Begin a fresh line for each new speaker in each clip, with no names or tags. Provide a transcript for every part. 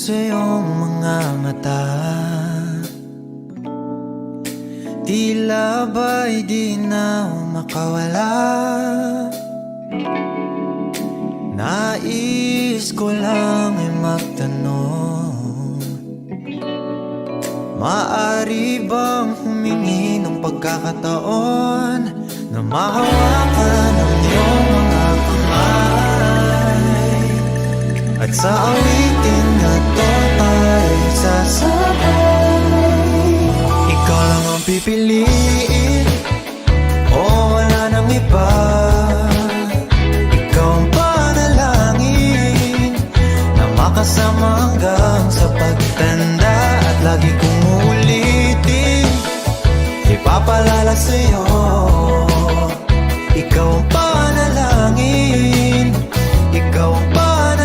sa iyong mga mata, tila ba'y di na makawala. Nais ko lang ay magtanong, maaari bang humingi ng pagkakataon na mahawakan ang iyong mga kamay, at sa awitin na to tayo sasabay. Ikaw lang ang pipiliin, o wala nang iba. Ikaw ang panalangin na makasama hanggang sa pagtanda, at lagi kong uulitin, ipapalala sa'yo. Ikaw ang panalangin, ikaw ang panalangin.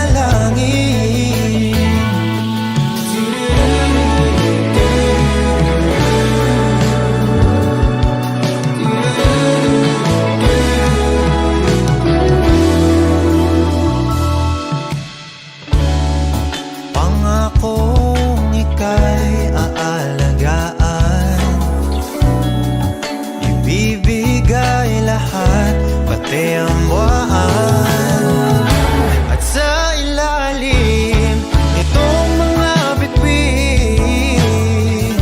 Pangakong ika'y aalagaan, ibibigay lahat, pati ang buwan. At sa ilalim nitong mga bituin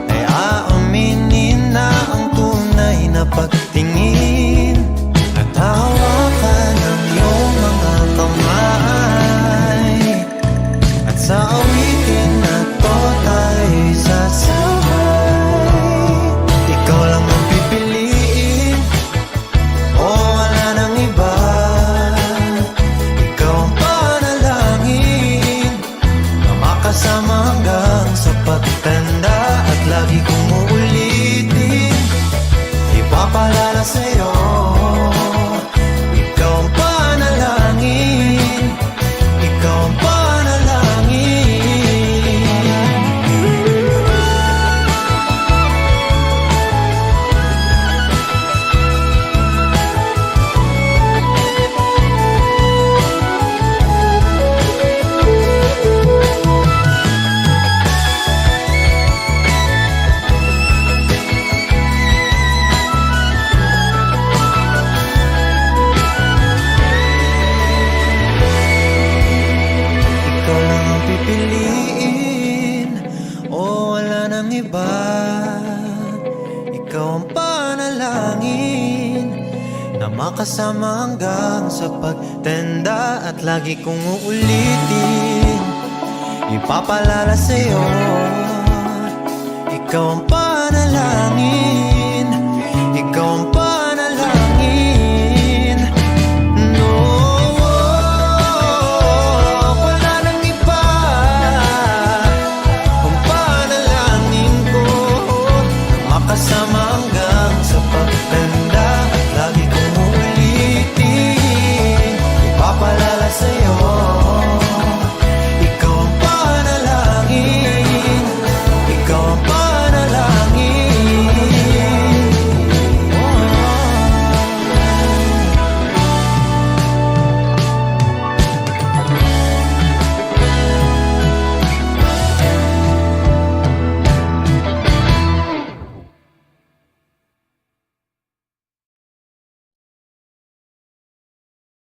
ay aaminin na ang tunay na pagtingin, at hawakan ang iyong mga kamay, at sa awitin na to tayo'y sasabay. Ikaw lang ang pipiliin, o wala nang iba. Ikaw ang panalangin na makasama hanggang sa pagtanda, at lagi kong uulitin, ipapalala sa'yo. Ikaw ang panalangin, ikaw ang panalangin. Ikaw lang ang pipiliin, o wala nang iba. Ikaw ang panalangin na makasama hanggang sa pagtanda, at lagi kong uulitin, ipapalala sa'yo. Ikaw ang panalangin.